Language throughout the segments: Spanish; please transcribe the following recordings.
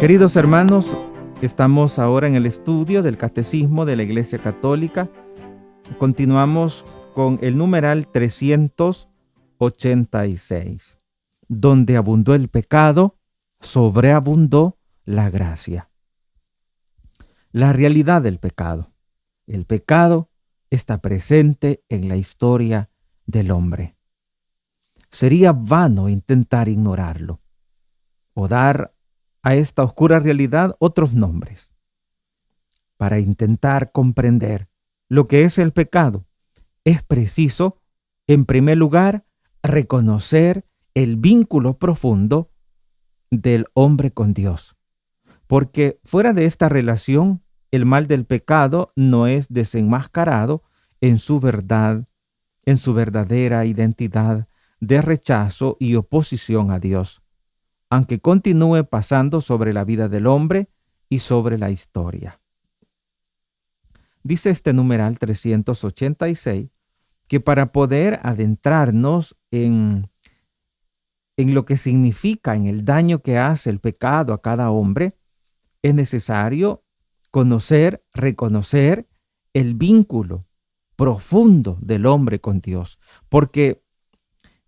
Queridos hermanos, estamos ahora en el estudio del Catecismo de la Iglesia Católica. Continuamos con el numeral 386. Donde abundó el pecado, sobreabundó la gracia. La realidad del pecado. El pecado está presente en la historia del hombre. Sería vano intentar ignorarlo o dar a esta oscura realidad otros nombres. Para intentar comprender lo que es el pecado, es preciso, en primer lugar, reconocer el vínculo profundo del hombre con Dios. Porque fuera de esta relación, el mal del pecado no es desenmascarado en su verdad, en su verdadera identidad de rechazo y oposición a Dios, aunque continúe pasando sobre la vida del hombre y sobre la historia. Dice este numeral 386 que para poder adentrarnos en lo que significa, en el daño que hace el pecado a cada hombre, es necesario conocer, reconocer el vínculo profundo del hombre con Dios. Porque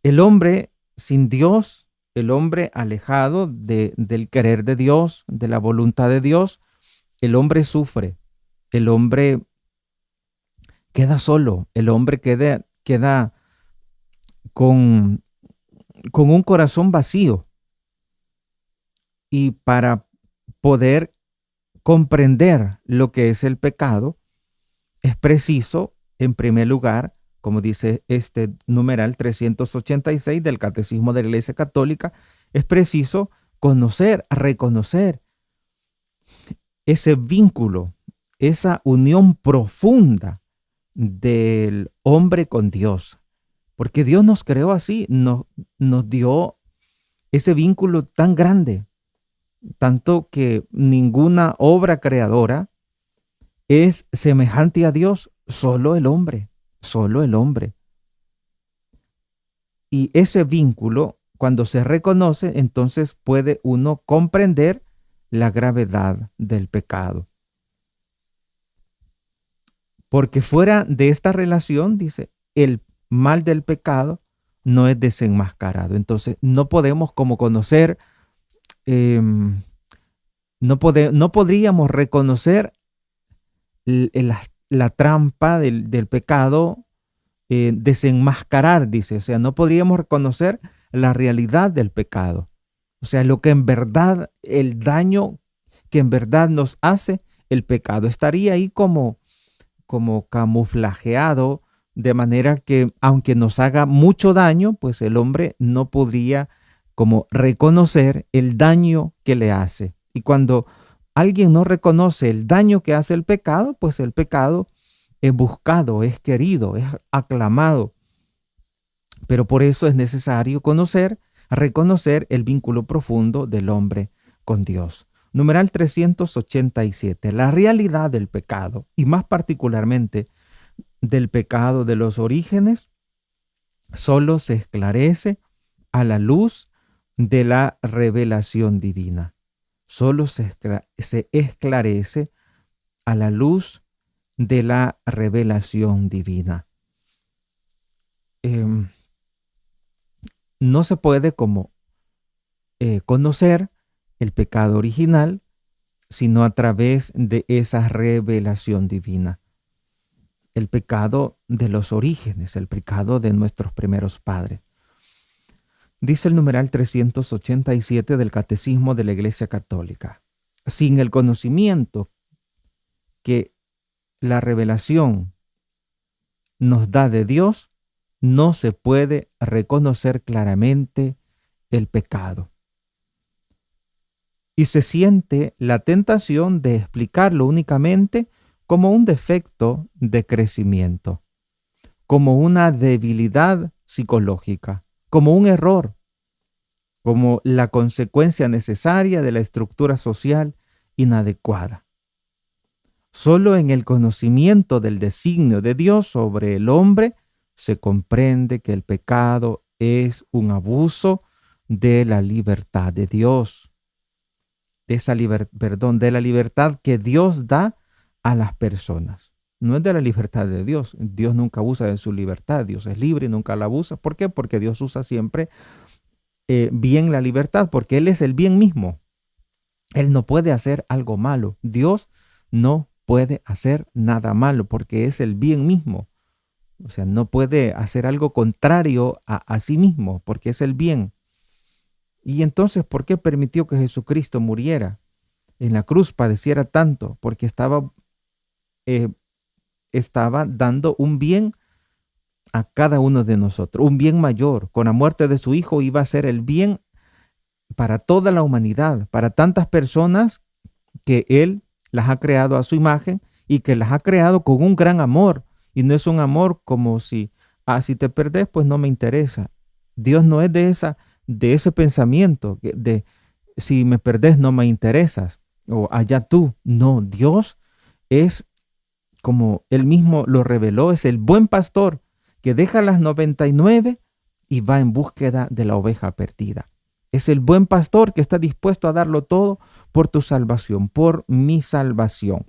el hombre sin Dios, el hombre alejado del querer de Dios, de la voluntad de Dios, el hombre sufre, el hombre queda solo, el hombre queda con un corazón vacío. Y para poder comprender lo que es el pecado, es preciso, en primer lugar, como dice este numeral 386 del Catecismo de la Iglesia Católica, es preciso conocer, reconocer ese vínculo, esa unión profunda del hombre con Dios. Porque Dios nos creó así, nos dio ese vínculo tan grande, tanto que ninguna obra creadora es semejante a Dios, solo el hombre. Solo el hombre. Y ese vínculo, cuando se reconoce, entonces puede uno comprender la gravedad del pecado. Porque fuera de esta relación, dice, el mal del pecado no es desenmascarado. Entonces no podemos como conocer, no podríamos reconocer la trampa del pecado, desenmascarar, dice. O sea, no podríamos reconocer la realidad del pecado. O sea, lo que en verdad, el daño que en verdad nos hace el pecado, estaría ahí como camuflajeado, de manera que aunque nos haga mucho daño, pues el hombre no podría como reconocer el daño que le hace. Y cuando alguien no reconoce el daño que hace el pecado, pues el pecado es buscado, es querido, es aclamado. Pero por eso es necesario conocer, reconocer el vínculo profundo del hombre con Dios. Numeral 387. La realidad del pecado, y más particularmente del pecado de los orígenes, solo se esclarece a la luz de la revelación divina. Solo se esclarece a la luz de la revelación divina. No se puede como conocer el pecado original, sino a través de esa revelación divina. El pecado de los orígenes, el pecado de nuestros primeros padres. Dice el numeral 387 del Catecismo de la Iglesia Católica: sin el conocimiento que la revelación nos da de Dios, no se puede reconocer claramente el pecado. Y se siente la tentación de explicarlo únicamente como un defecto de crecimiento, como una debilidad psicológica, como un error, como la consecuencia necesaria de la estructura social inadecuada. Solo en el conocimiento del designio de Dios sobre el hombre se comprende que el pecado es un abuso de la libertad de Dios. de la libertad que Dios da a las personas. No es de la libertad de Dios. Dios nunca abusa de su libertad. Dios es libre y nunca la abusa. ¿Por qué? Porque Dios usa siempre bien la libertad, porque Él es el bien mismo. Él no puede hacer algo malo. Dios no puede hacer nada malo porque es el bien mismo. O sea, no puede hacer algo contrario a sí mismo porque es el bien. Y entonces, ¿por qué permitió que Jesucristo muriera en la cruz, padeciera tanto? Porque eh, estaba dando un bien a cada uno de nosotros, un bien mayor. Con la muerte de su Hijo iba a ser el bien para toda la humanidad, para tantas personas que Él las ha creado a su imagen y que las ha creado con un gran amor. Y no es un amor como si te perdés, pues no me interesa. Dios no es de ese pensamiento, de si me perdés no me interesas, o allá tú. No, Dios es como Él mismo lo reveló, es el buen pastor que deja las 99 y va en búsqueda de la oveja perdida. Es el buen pastor que está dispuesto a darlo todo por tu salvación, por mi salvación.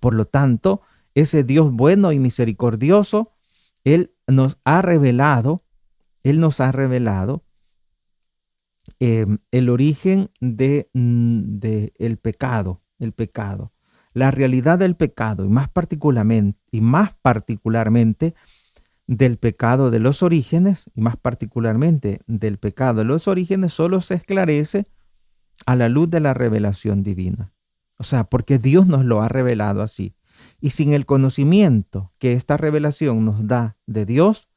Por lo tanto, ese Dios bueno y misericordioso, Él nos ha revelado el origen de el pecado, la realidad del pecado y más particularmente del pecado de los orígenes, y más particularmente del pecado de los orígenes, solo se esclarece a la luz de la revelación divina. O sea, porque Dios nos lo ha revelado así. Y sin el conocimiento que esta revelación nos da de Dios,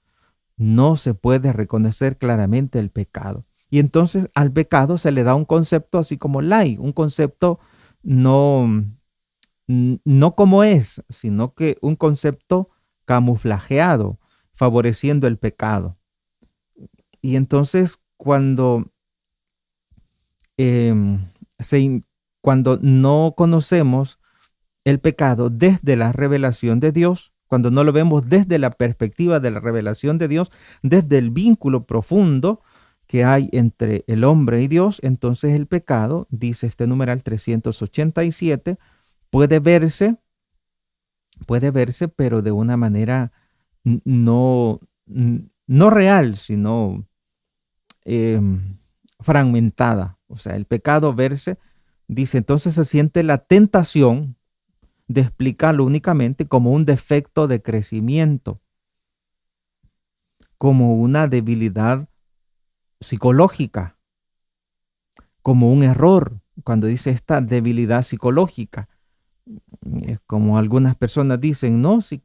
no se puede reconocer claramente el pecado. Y entonces al pecado se le da un concepto así como light, un concepto no como es, sino que un concepto camuflajeado, favoreciendo el pecado. Y entonces em, cuando no conocemos el pecado desde la revelación de Dios, cuando no lo vemos desde la perspectiva de la revelación de Dios, desde el vínculo profundo que hay entre el hombre y Dios, entonces el pecado, dice este numeral 387, puede verse, pero de una manera no real, sino fragmentada. O sea, el pecado verse, dice, entonces se siente la tentación de explicarlo únicamente como un defecto de crecimiento, como una debilidad psicológica, como un error. Cuando dice esta debilidad psicológica, es como algunas personas dicen, no, si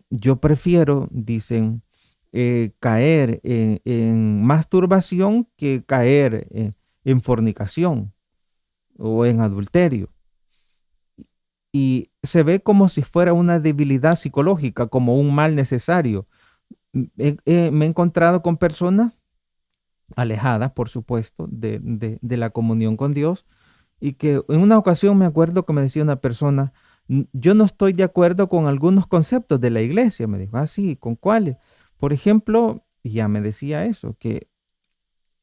yo prefiero, dicen, caer en masturbación que caer en fornicación o en adulterio. Y se ve como si fuera una debilidad psicológica, como un mal necesario. Me he encontrado con personas alejadas, por supuesto, de la comunión con Dios, y que en una ocasión me acuerdo que me decía una persona, yo no estoy de acuerdo con algunos conceptos de la iglesia. Me dijo, sí, ¿con cuáles? Por ejemplo, y ya me decía eso, que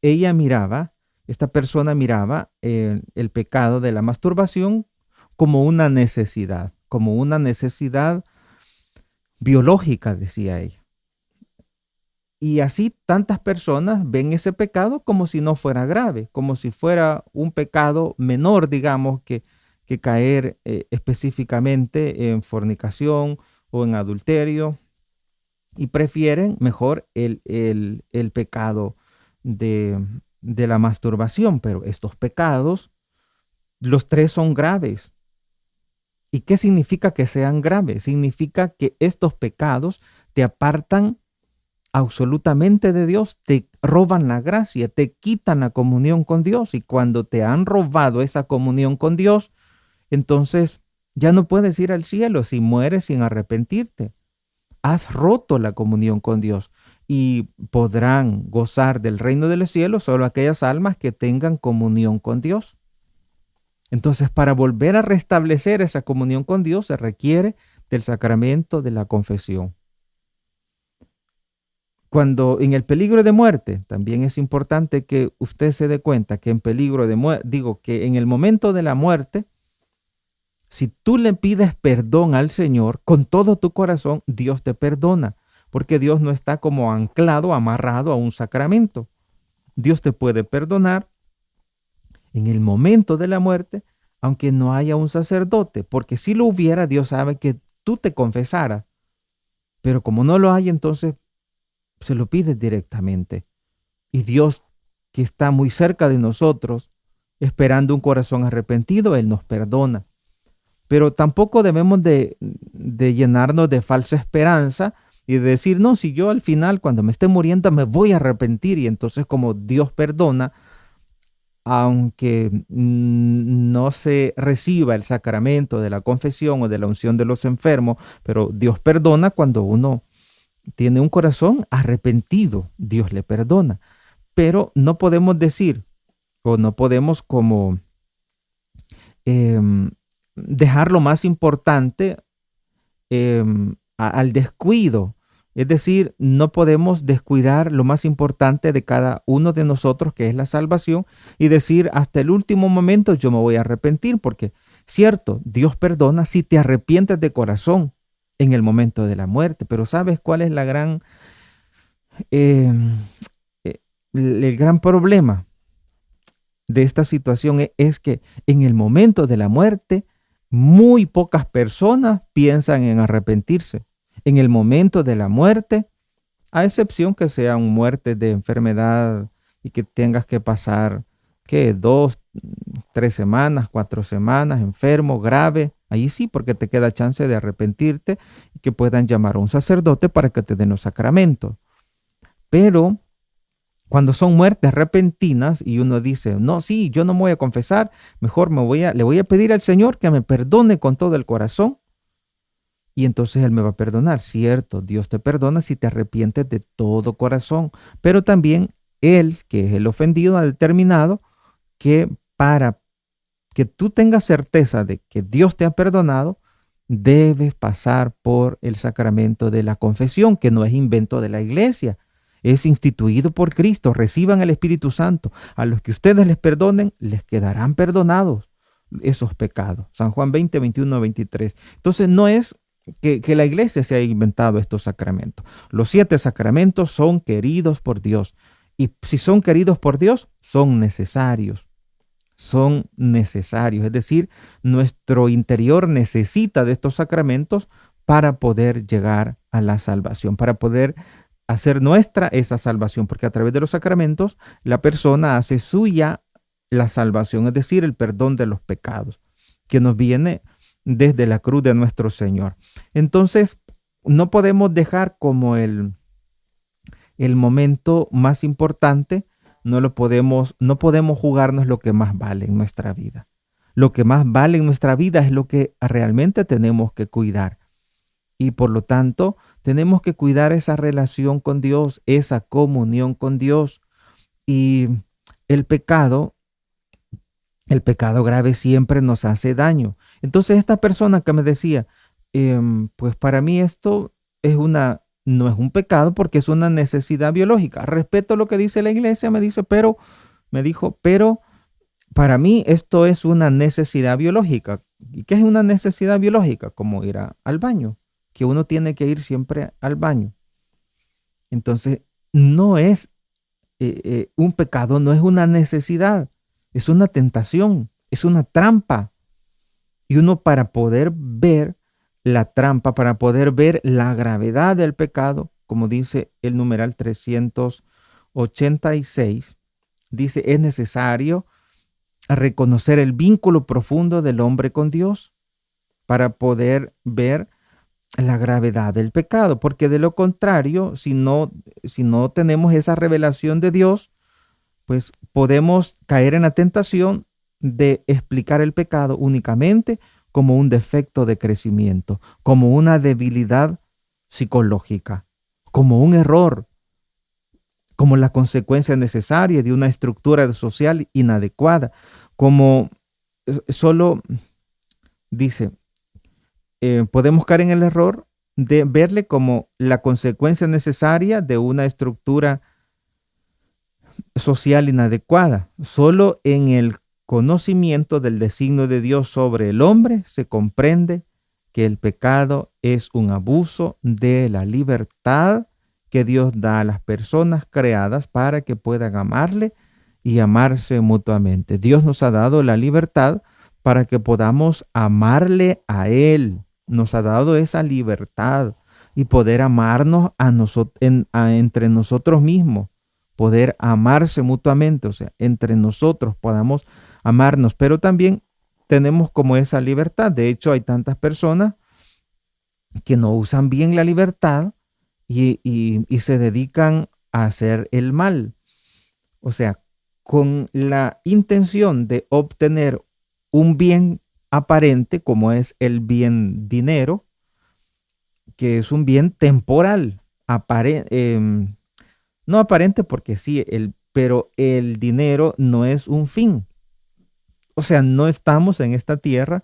esta persona miraba el pecado de la masturbación como una necesidad biológica, decía ella. Y así tantas personas ven ese pecado como si no fuera grave, como si fuera un pecado menor, digamos, que caer específicamente en fornicación o en adulterio, y prefieren mejor el pecado de la masturbación. Pero estos pecados, los tres son graves. ¿Y qué significa que sean graves? Significa que estos pecados te apartan absolutamente de Dios, te roban la gracia, te quitan la comunión con Dios. Y cuando te han robado esa comunión con Dios, entonces ya no puedes ir al cielo si mueres sin arrepentirte. Has roto la comunión con Dios, y podrán gozar del reino de los cielos solo aquellas almas que tengan comunión con Dios. Entonces, para volver a restablecer esa comunión con Dios se requiere del sacramento de la confesión. Cuando en el peligro de muerte, también es importante que usted se dé cuenta que en peligro de muerte, digo que en el momento de la muerte, si tú le pides perdón al Señor con todo tu corazón, Dios te perdona, porque Dios no está como anclado, amarrado a un sacramento. Dios te puede perdonar en el momento de la muerte, aunque no haya un sacerdote, porque si lo hubiera, Dios sabe que tú te confesaras, pero como no lo hay, entonces se lo pides directamente. Y Dios, que está muy cerca de nosotros, esperando un corazón arrepentido, Él nos perdona. Pero tampoco debemos de llenarnos de falsa esperanza y de decir, no, si yo al final, cuando me esté muriendo, me voy a arrepentir. Y entonces como Dios perdona, aunque no se reciba el sacramento de la confesión o de la unción de los enfermos, pero Dios perdona cuando uno tiene un corazón arrepentido, Dios le perdona. Pero no podemos decir o no podemos como em, dejar lo más importante al descuido. Es decir, no podemos descuidar lo más importante de cada uno de nosotros, que es la salvación, y decir hasta el último momento yo me voy a arrepentir, porque cierto, Dios perdona si te arrepientes de corazón en el momento de la muerte, pero ¿sabes cuál es la gran, eh, el gran problema de esta situación? Es que en el momento de la muerte, muy pocas personas piensan en arrepentirse. En el momento de la muerte, a excepción que sean muertes de enfermedad y que tengas que pasar, ¿qué? 2, 3 semanas, 4 semanas, enfermo, grave. Ahí sí, porque te queda chance de arrepentirte y que puedan llamar a un sacerdote para que te den los sacramentos. Pero cuando son muertes repentinas y uno dice, no, sí, yo no me voy a confesar, mejor le voy a pedir al Señor que me perdone con todo el corazón. Y entonces Él me va a perdonar, cierto, Dios te perdona si te arrepientes de todo corazón, pero también Él, que es el ofendido, ha determinado que para que tú tengas certeza de que Dios te ha perdonado, debes pasar por el sacramento de la confesión, que no es invento de la iglesia, es instituido por Cristo. Reciban el Espíritu Santo. A los que ustedes les perdonen, les quedarán perdonados esos pecados. San Juan 20, 21, 23. Entonces no es que la iglesia se haya inventado estos sacramentos. Los 7 sacramentos son queridos por Dios. Y si son queridos por Dios, son necesarios. Son necesarios. Es decir, nuestro interior necesita de estos sacramentos para poder llegar a la salvación, para poder hacer nuestra esa salvación, porque a través de los sacramentos la persona hace suya la salvación, es decir, el perdón de los pecados, que nos viene desde la cruz de nuestro Señor. Entonces, no podemos dejar como el momento más importante, no podemos jugarnos lo que más vale en nuestra vida. Lo que más vale en nuestra vida es lo que realmente tenemos que cuidar. Y por lo tanto, tenemos que cuidar esa relación con Dios, esa comunión con Dios. Y el pecado grave siempre nos hace daño. Entonces esta persona que me decía, pues para mí esto no es un pecado porque es una necesidad biológica. Respeto lo que dice la iglesia, me dijo, pero para mí esto es una necesidad biológica. ¿Y qué es una necesidad biológica? Como ir al baño, que uno tiene que ir siempre al baño. Entonces, no es un pecado, no es una necesidad, es una tentación, es una trampa. Y uno, para poder ver la trampa, para poder ver la gravedad del pecado, como dice el numeral 386, dice, es necesario reconocer el vínculo profundo del hombre con Dios para poder ver la gravedad del pecado, porque de lo contrario, si no tenemos esa revelación de Dios, pues podemos caer en la tentación de explicar el pecado únicamente como un defecto de crecimiento, como una debilidad psicológica, como un error, como la consecuencia necesaria de una estructura social inadecuada, como solo dice, podemos caer en el error de verle como la consecuencia necesaria de una estructura social inadecuada. Solo en el conocimiento del designio de Dios sobre el hombre se comprende que el pecado es un abuso de la libertad que Dios da a las personas creadas para que puedan amarle y amarse mutuamente. Dios nos ha dado la libertad para que podamos amarle a Él. Nos ha dado esa libertad y poder amarnos entre nosotros mismos, poder amarse mutuamente, o sea, entre nosotros podamos amarnos, pero también tenemos como esa libertad. De hecho, hay tantas personas que no usan bien la libertad y se dedican a hacer el mal. O sea, con la intención de obtener un bien aparente, como es el bien dinero, que es un bien temporal, no aparente porque sí, pero el dinero no es un fin. O sea, no estamos en esta tierra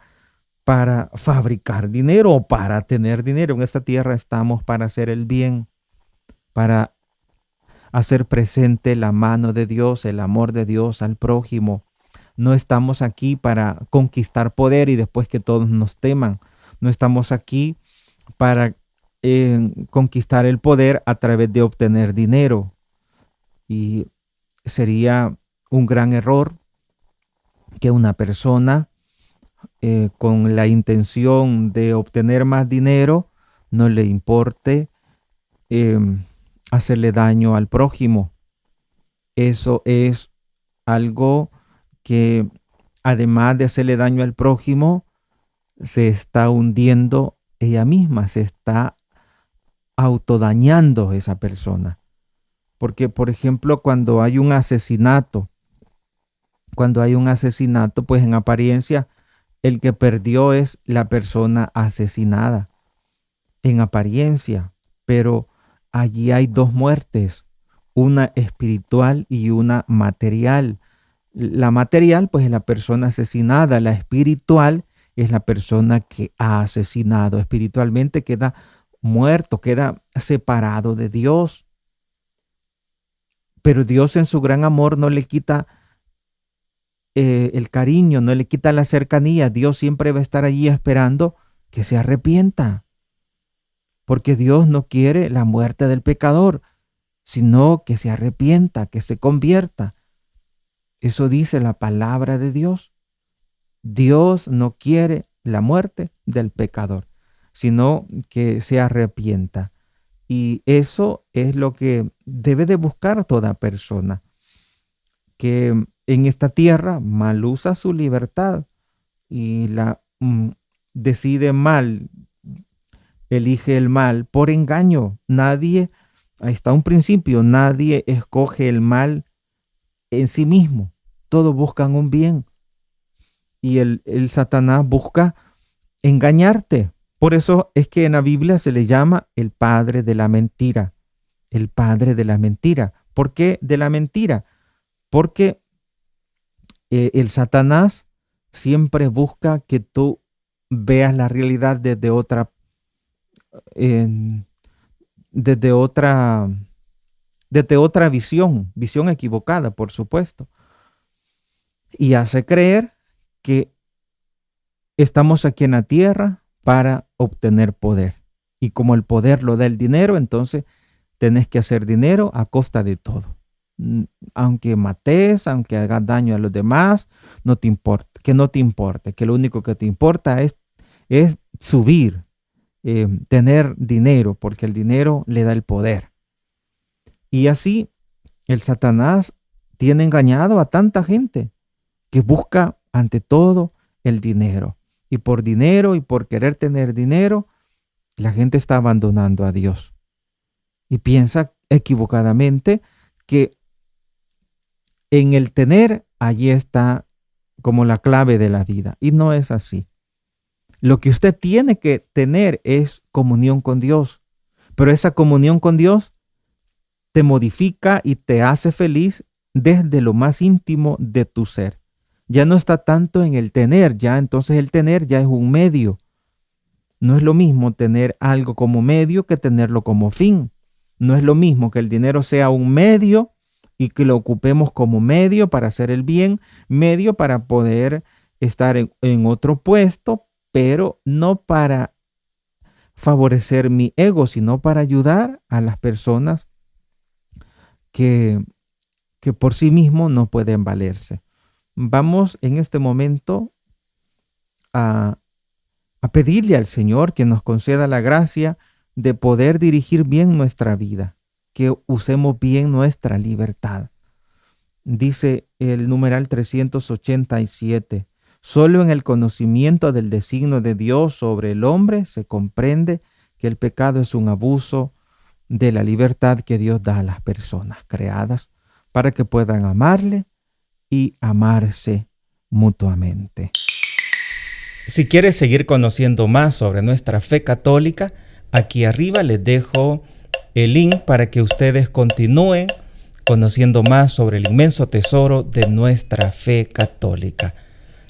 para fabricar dinero o para tener dinero. En esta tierra estamos para hacer el bien, para hacer presente la mano de Dios, el amor de Dios al prójimo. No estamos aquí para conquistar poder y después que todos nos teman. No estamos aquí para conquistar el poder a través de obtener dinero. Y sería un gran error que una persona con la intención de obtener más dinero no le importe eh, hacerle daño al prójimo. Eso es algo que, además de hacerle daño al prójimo, se está hundiendo ella misma, se está autodañando esa persona. Porque, por ejemplo, cuando hay un asesinato, pues en apariencia el que perdió es la persona asesinada, en apariencia, pero allí hay dos muertes, una espiritual y una material. La material, pues, es la persona asesinada, la espiritual es la persona que ha asesinado. Espiritualmente queda muerto, queda separado de Dios. Pero Dios en su gran amor no le quita el cariño, no le quita la cercanía. Dios siempre va a estar allí esperando que se arrepienta, porque Dios no quiere la muerte del pecador, sino que se arrepienta, que se convierta. Eso dice la palabra de Dios. Dios no quiere la muerte del pecador, sino que se arrepienta. Y eso es lo que debe de buscar toda persona que en esta tierra mal usa su libertad y decide mal, elige el mal por engaño. Nadie, ahí está un principio, nadie escoge el mal en sí mismo. Todos buscan un bien y el Satanás busca engañarte. Por eso es que en la Biblia se le llama el padre de la mentira, el padre de la mentira. ¿Por qué de la mentira? Porque el Satanás siempre busca que tú veas la realidad en- desde otra, desde otra visión equivocada, por supuesto. Y hace creer que estamos aquí en la tierra para obtener poder. Y como el poder lo da el dinero, entonces tenés que hacer dinero a costa de todo. Aunque mates, aunque hagas daño a los demás, no te importa, que lo único que te importa es subir, tener dinero, porque el dinero le da el poder. Y así el Satanás tiene engañado a tanta gente que busca ante todo el dinero. Y por dinero y por querer tener dinero, la gente está abandonando a Dios. Y piensa equivocadamente que en el tener, allí está como la clave de la vida. Y no es así. Lo que usted tiene que tener es comunión con Dios. Pero esa comunión con Dios te modifica y te hace feliz desde lo más íntimo de tu ser. Ya no está tanto en el tener, ya entonces el tener ya es un medio. No es lo mismo tener algo como medio que tenerlo como fin. No es lo mismo que el dinero sea un medio y que lo ocupemos como medio para hacer el bien, medio para poder estar en otro puesto, pero no para favorecer mi ego, sino para ayudar a las personas que, que por sí mismos no pueden valerse. Vamos en este momento a pedirle al Señor que nos conceda la gracia de poder dirigir bien nuestra vida, que usemos bien nuestra libertad. Dice el numeral 387, solo en el conocimiento del designio de Dios sobre el hombre se comprende que el pecado es un abuso de la libertad que Dios da a las personas creadas para que puedan amarle y amarse mutuamente. Si quieres seguir conociendo más sobre nuestra fe católica, aquí arriba les dejo el link para que ustedes continúen conociendo más sobre el inmenso tesoro de nuestra fe católica.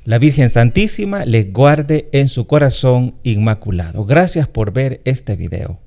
La Virgen Santísima les guarde en su corazón inmaculado. Gracias por ver este video.